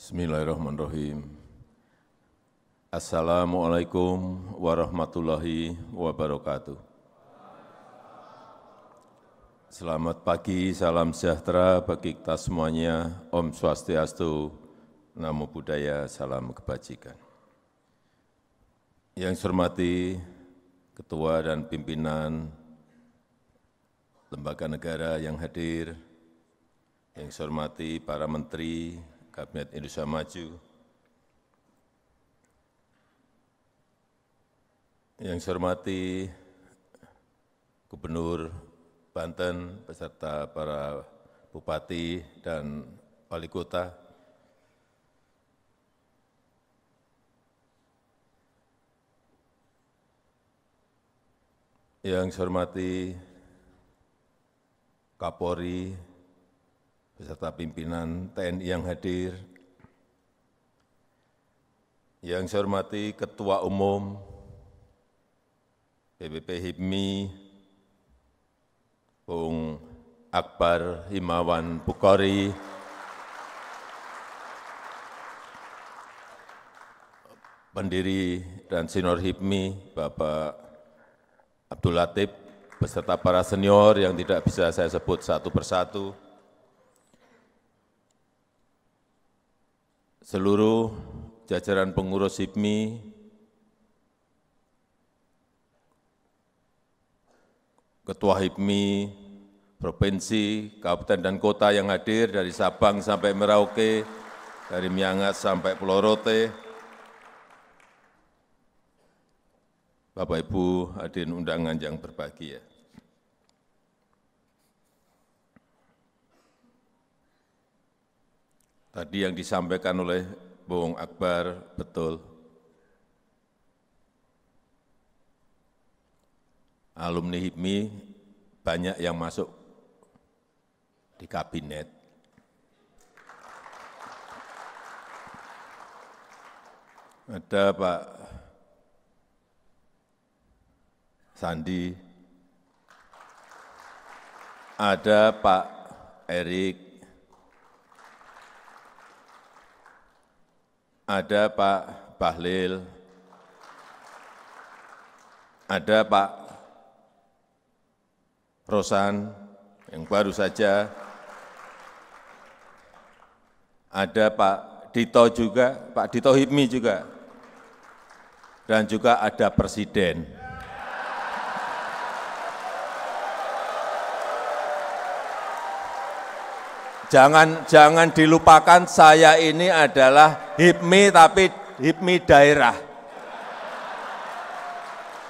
Bismillahirrahmanirrahim. Assalamualaikum warahmatullahi wabarakatuh. Selamat pagi, salam sejahtera bagi kita semuanya. Om Swastiastu, Namo Buddhaya, salam kebajikan. Yang saya hormati Ketua dan Pimpinan Lembaga Negara yang hadir, yang saya hormati para Menteri Kabinet Indonesia Maju, yang saya hormati Gubernur Banten beserta para Bupati dan Wali Kota, yang saya hormati Kapolri beserta pimpinan TNI yang hadir, yang saya hormati Ketua Umum PBB HIPMI, Bung Akbar Himawan Bukhori, pendiri dan senior HIPMI, Bapak Abdul Latif, beserta para senior yang tidak bisa saya sebut satu persatu, seluruh jajaran pengurus HIPMI, Ketua HIPMI, Provinsi, Kabupaten dan Kota yang hadir dari Sabang sampai Merauke, dari Miangas sampai Pulau Rote, Bapak Ibu hadirin undangan yang berbahagia. Tadi yang disampaikan oleh Bung Akbar betul. Alumni HIPMI banyak yang masuk di kabinet. Ada Pak Sandi, ada Pak Erik, ada Pak Bahlil, ada Pak Rosan yang baru saja, ada Pak Dito juga, Pak Dito HIPMI juga, dan juga ada Presiden. Jangan dilupakan saya ini adalah HIPMI tapi HIPMI daerah.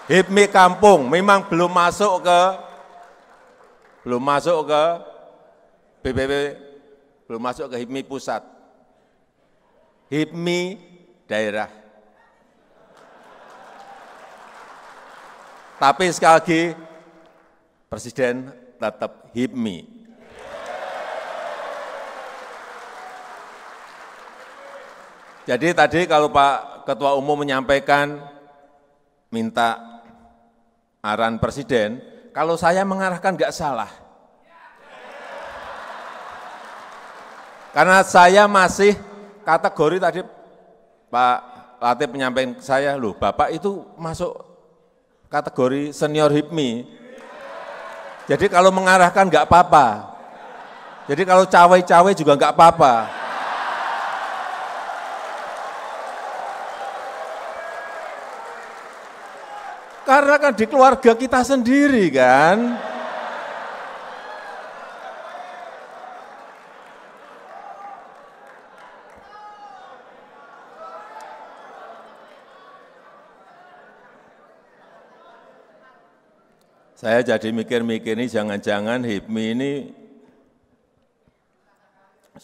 HIPMI kampung memang belum masuk ke PBB, belum masuk ke HIPMI pusat. HIPMI daerah. Tapi sekali lagi Presiden tetap HIPMI. Jadi tadi kalau Pak Ketua Umum menyampaikan minta arahan Presiden, kalau saya mengarahkan nggak salah. Karena saya masih kategori tadi Pak Latif menyampaikan ke saya, loh Bapak itu masuk kategori senior HIPMI. Jadi kalau mengarahkan nggak apa-apa. Jadi kalau cawe-cawe juga nggak apa-apa. Karena kan di keluarga kita sendiri kan. Saya jadi mikir-mikir ini jangan-jangan HIPMI ini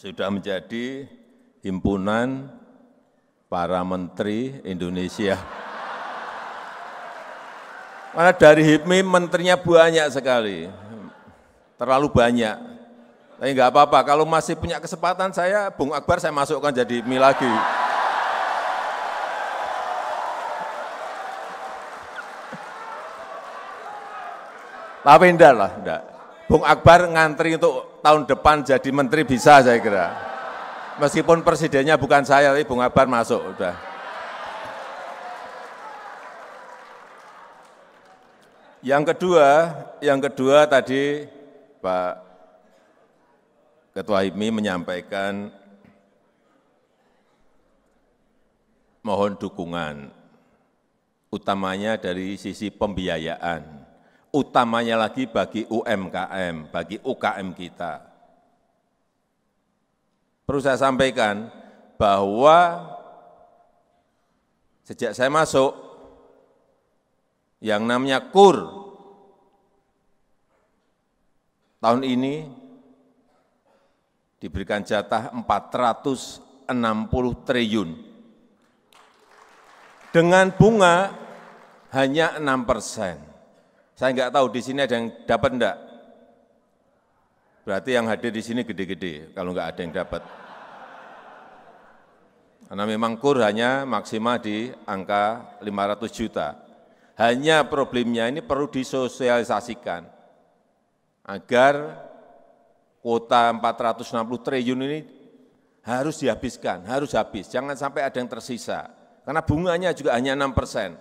sudah menjadi himpunan para menteri Indonesia. Karena dari HIPMI menterinya banyak sekali, terlalu banyak. Tapi enggak apa-apa, kalau masih punya kesempatan saya, Bung Akbar saya masukkan jadi HIPMI lagi. Tapi enggak lah, enggak. Bung Akbar ngantri untuk tahun depan jadi menteri bisa saya kira. Meskipun presidennya bukan saya, tapi Bung Akbar masuk, udah. Yang kedua tadi Pak Ketua HIPMI menyampaikan mohon dukungan, utamanya dari sisi pembiayaan, utamanya lagi bagi UMKM, bagi UKM kita. Perlu saya sampaikan bahwa sejak saya masuk, yang namanya KUR tahun ini diberikan jatah 460 triliun. Dengan bunga hanya 6%. Saya enggak tahu di sini ada yang dapat enggak. Berarti yang hadir di sini gede-gede kalau enggak ada yang dapat. Karena memang KUR hanya maksimal di angka 500 juta. Hanya problemnya ini perlu disosialisasikan agar kuota 460 triliun ini harus dihabiskan, harus habis. Jangan sampai ada yang tersisa. Karena bunganya juga hanya 6%.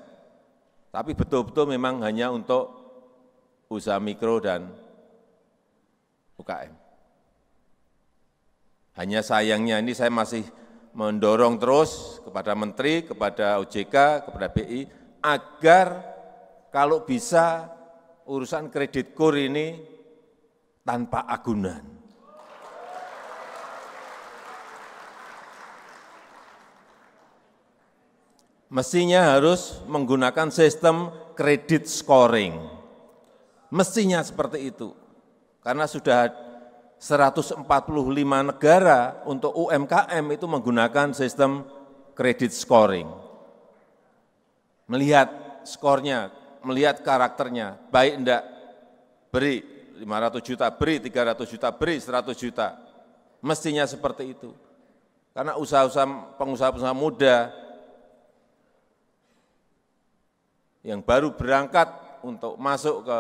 Tapi betul-betul memang hanya untuk usaha mikro dan UKM. Hanya sayangnya ini saya masih mendorong terus kepada Menteri, kepada OJK, kepada BI, agar kalau bisa urusan kredit KUR ini tanpa agunan. Mestinya harus menggunakan sistem kredit scoring. Mestinya seperti itu. Karena sudah 145 negara untuk UMKM itu menggunakan sistem kredit scoring. Melihat skornya, melihat karakternya, baik enggak, beri 500 juta, beri 300 juta, beri 100 juta. Mestinya seperti itu. Karena pengusaha-pengusaha muda yang baru berangkat untuk masuk ke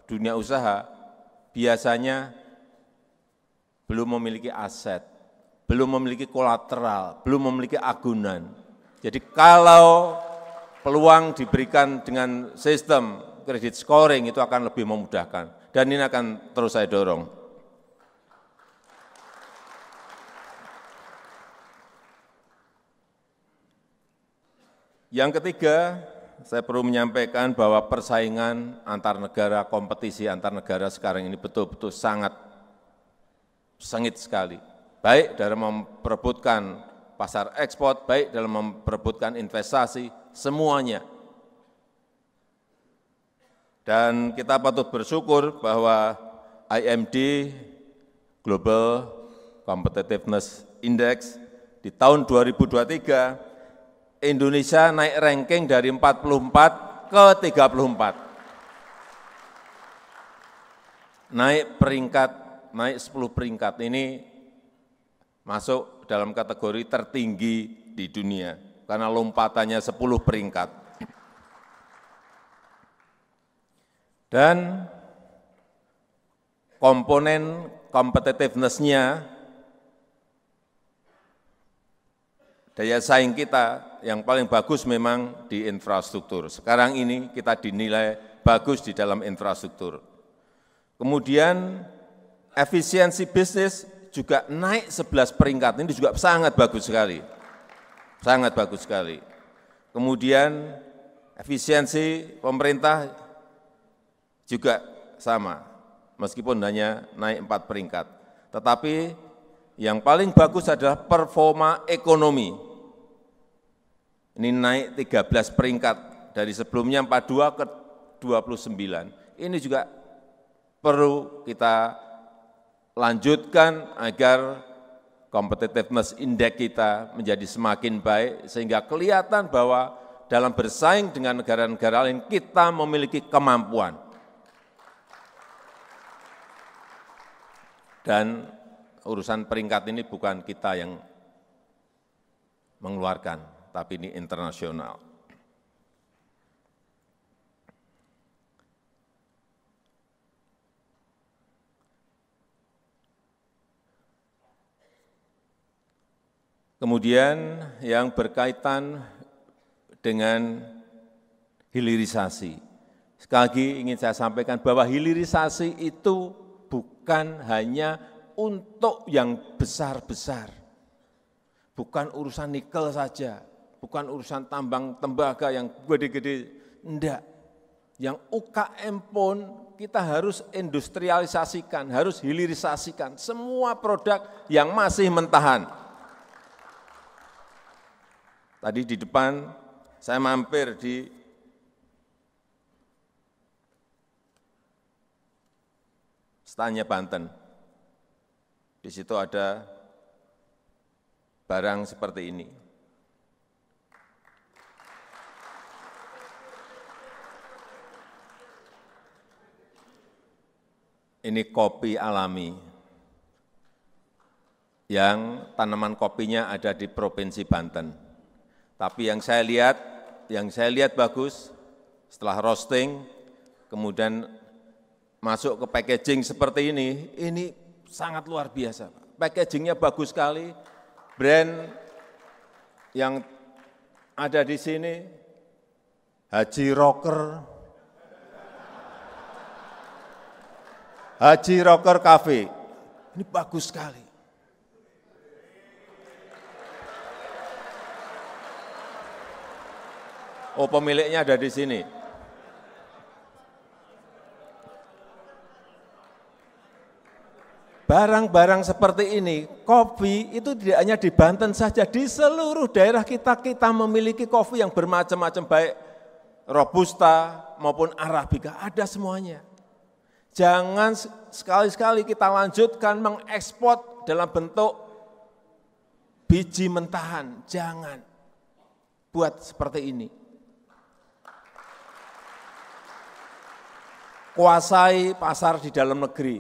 dunia usaha, biasanya belum memiliki aset, belum memiliki kolateral, belum memiliki agunan. Jadi kalau peluang diberikan dengan sistem kredit scoring itu akan lebih memudahkan. Dan ini akan terus saya dorong. Yang ketiga, saya perlu menyampaikan bahwa persaingan antar negara, kompetisi antar negara sekarang ini betul-betul sangat sengit sekali. Baik dalam memperebutkan pasar ekspor, baik dalam memperebutkan investasi, semuanya. Dan kita patut bersyukur bahwa IMD Global Competitiveness Index di tahun 2023 Indonesia naik ranking dari 44 ke 34. Naik peringkat, naik 10 peringkat. Ini masuk dalam kategori tertinggi di dunia karena lompatannya 10 peringkat. Dan komponen competitiveness-nya, daya saing kita yang paling bagus memang di infrastruktur. Sekarang ini kita dinilai bagus di dalam infrastruktur. Kemudian efisiensi bisnis juga naik 11 peringkat, ini juga sangat bagus sekali. Sangat bagus sekali. Kemudian efisiensi pemerintah juga sama, meskipun hanya naik 4 peringkat. Tetapi yang paling bagus adalah performa ekonomi. Ini naik 13 peringkat, dari sebelumnya 42 ke 29. Ini juga perlu kita lanjutkan agar competitiveness index kita menjadi semakin baik, sehingga kelihatan bahwa dalam bersaing dengan negara-negara lain kita memiliki kemampuan. Dan urusan peringkat ini bukan kita yang mengeluarkan, tapi ini internasional. Kemudian yang berkaitan dengan hilirisasi. Sekali lagi ingin saya sampaikan bahwa hilirisasi itu bukan hanya untuk yang besar-besar. Bukan urusan nikel saja, bukan urusan tambang tembaga yang gede-gede, enggak. Yang UKM pun kita harus industrialisasikan, harus hilirisasikan semua produk yang masih mentahan. Tadi di depan saya mampir di Stanya Banten. Di situ ada barang seperti ini. Ini kopi alami yang tanaman kopinya ada di Provinsi Banten. Tapi yang saya lihat bagus, setelah roasting, kemudian masuk ke packaging seperti ini sangat luar biasa. Packagingnya bagus sekali, brand yang ada di sini, Haji Rocker Cafe, ini bagus sekali. Oh, pemiliknya ada di sini. Barang-barang seperti ini, kopi itu tidak hanya di Banten saja, di seluruh daerah kita memiliki kopi yang bermacam-macam, baik Robusta maupun Arabica, ada semuanya. Jangan sekali-sekali kita lanjutkan mengekspor dalam bentuk biji mentahan, jangan buat seperti ini. Kuasai pasar di dalam negeri,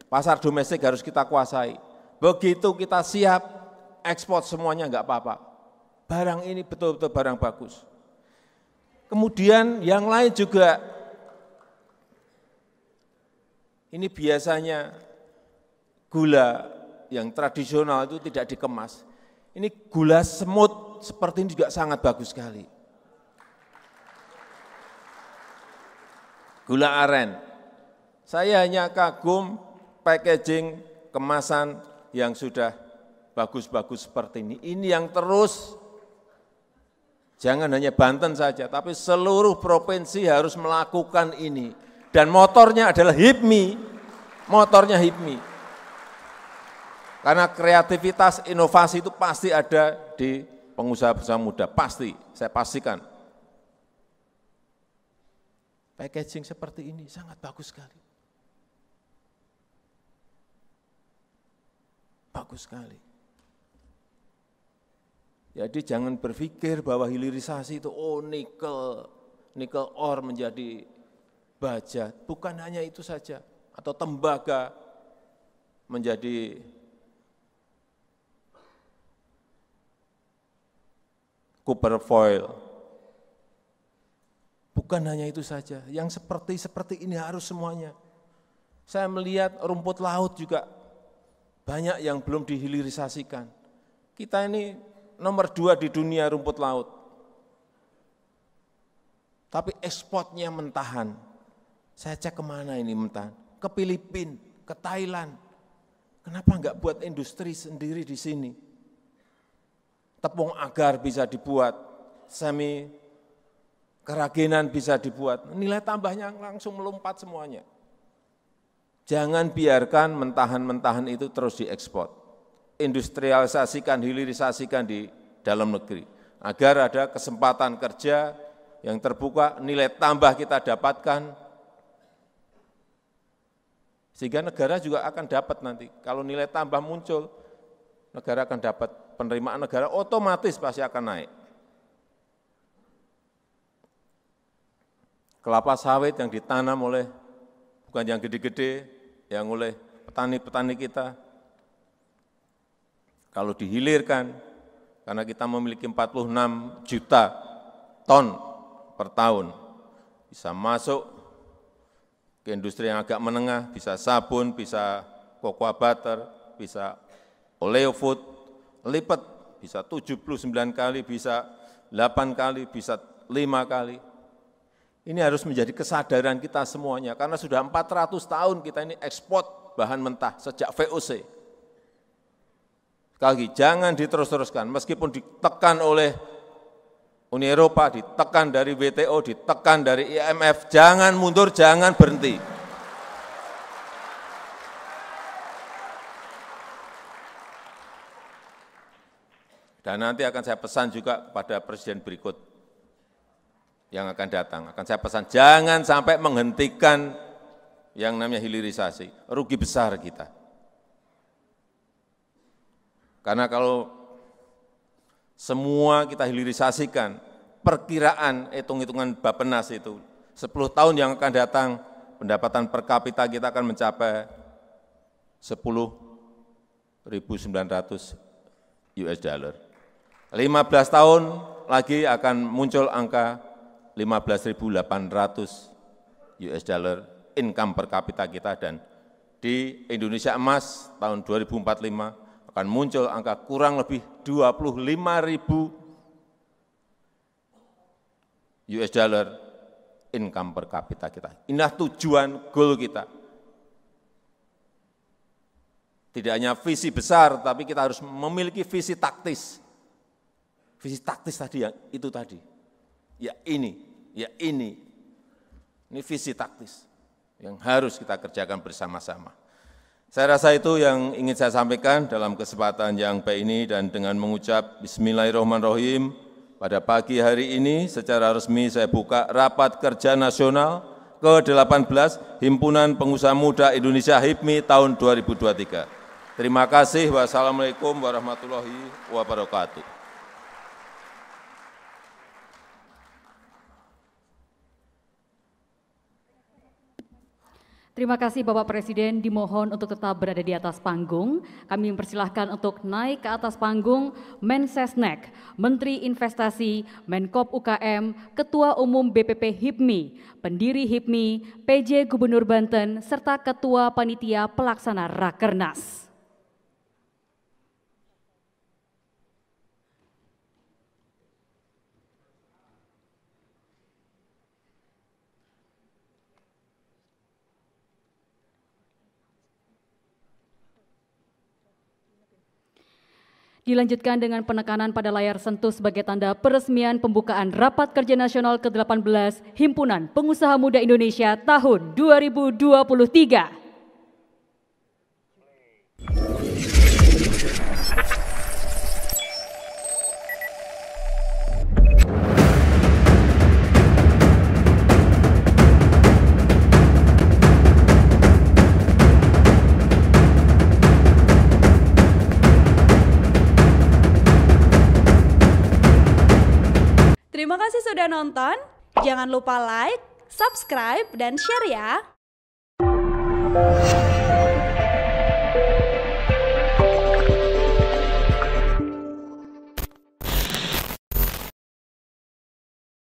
pasar domestik harus kita kuasai. Begitu kita siap, ekspor semuanya enggak apa-apa. Barang ini betul-betul barang bagus. Kemudian yang lain juga, ini biasanya gula yang tradisional itu tidak dikemas. Ini gula semut seperti ini juga sangat bagus sekali. Gula aren, saya hanya kagum packaging kemasan yang sudah bagus-bagus seperti ini. Ini yang terus, jangan hanya Banten saja, tapi seluruh provinsi harus melakukan ini. Dan motornya adalah HIPMI, Karena kreativitas, inovasi itu pasti ada di pengusaha-pengusaha muda, pasti, saya pastikan. Packaging seperti ini sangat bagus sekali. Bagus sekali. Jadi jangan berpikir bahwa hilirisasi itu nikel ore menjadi baja. Bukan hanya itu saja. Atau tembaga menjadi copper foil. Bukan hanya itu saja, yang seperti ini harus semuanya. Saya melihat rumput laut juga banyak yang belum dihilirisasikan. Kita ini nomor 2 di dunia rumput laut. Tapi ekspornya mentahan. Saya cek kemana ini mentahan? Ke Filipina, ke Thailand. Kenapa enggak buat industri sendiri di sini? Tepung agar bisa dibuat, kerajinan bisa dibuat, nilai tambahnya langsung melompat semuanya. Jangan biarkan mentahan-mentahan itu terus diekspor. Industrialisasikan, hilirisasikan di dalam negeri. Agar ada kesempatan kerja yang terbuka, nilai tambah kita dapatkan. Sehingga negara juga akan dapat nanti. Kalau nilai tambah muncul, negara akan dapat penerimaan negara otomatis pasti akan naik. Kelapa sawit yang ditanam oleh, bukan yang gede-gede, yang oleh petani-petani kita, kalau dihilirkan, karena kita memiliki 46 juta ton per tahun, bisa masuk ke industri yang agak menengah, bisa sabun, bisa cocoa butter, bisa oleo food, lipat bisa 79 kali, bisa 8 kali, bisa 5 kali. Ini harus menjadi kesadaran kita semuanya, karena sudah 400 tahun kita ini ekspor bahan mentah sejak VOC. Sekali lagi, jangan diterus-teruskan, meskipun ditekan oleh Uni Eropa, ditekan dari WTO, ditekan dari IMF, jangan mundur, jangan berhenti. Dan nanti akan saya pesan juga kepada presiden berikut yang akan datang. Akan saya pesan, jangan sampai menghentikan yang namanya hilirisasi. Rugi besar kita. Karena kalau semua kita hilirisasikan, perkiraan hitung-hitungan Bappenas itu, 10 tahun yang akan datang, pendapatan per kapita kita akan mencapai 10.900 US dollar. 15 tahun lagi akan muncul angka 15.800 US dollar income per kapita kita, dan di Indonesia Emas tahun 2045 akan muncul angka kurang lebih 25.000 US dollar income per kapita kita. Inilah tujuan, goal kita. Tidak hanya visi besar, tapi kita harus memiliki visi taktis. Visi taktis tadi yang itu tadi, ya ini. Ini visi taktis yang harus kita kerjakan bersama-sama. Saya rasa itu yang ingin saya sampaikan dalam kesempatan yang baik ini, dan dengan mengucap Bismillahirrahmanirrahim, pada pagi hari ini secara resmi saya buka Rapat Kerja Nasional ke-18 Himpunan Pengusaha Muda Indonesia HIPMI tahun 2023. Terima kasih. Wassalamualaikum warahmatullahi wabarakatuh. Terima kasih Bapak Presiden, dimohon untuk tetap berada di atas panggung. Kami mempersilahkan untuk naik ke atas panggung Mensesnek, Menteri Investasi, Menkop UKM, Ketua Umum BPP HIPMI, pendiri HIPMI, PJ Gubernur Banten, serta Ketua Panitia Pelaksana Rakernas. Dilanjutkan dengan penekanan pada layar sentuh sebagai tanda peresmian pembukaan Rapat Kerja Nasional ke-18 Himpunan Pengusaha Muda Indonesia tahun 2023. Terima kasih sudah nonton, jangan lupa like, subscribe, dan share ya!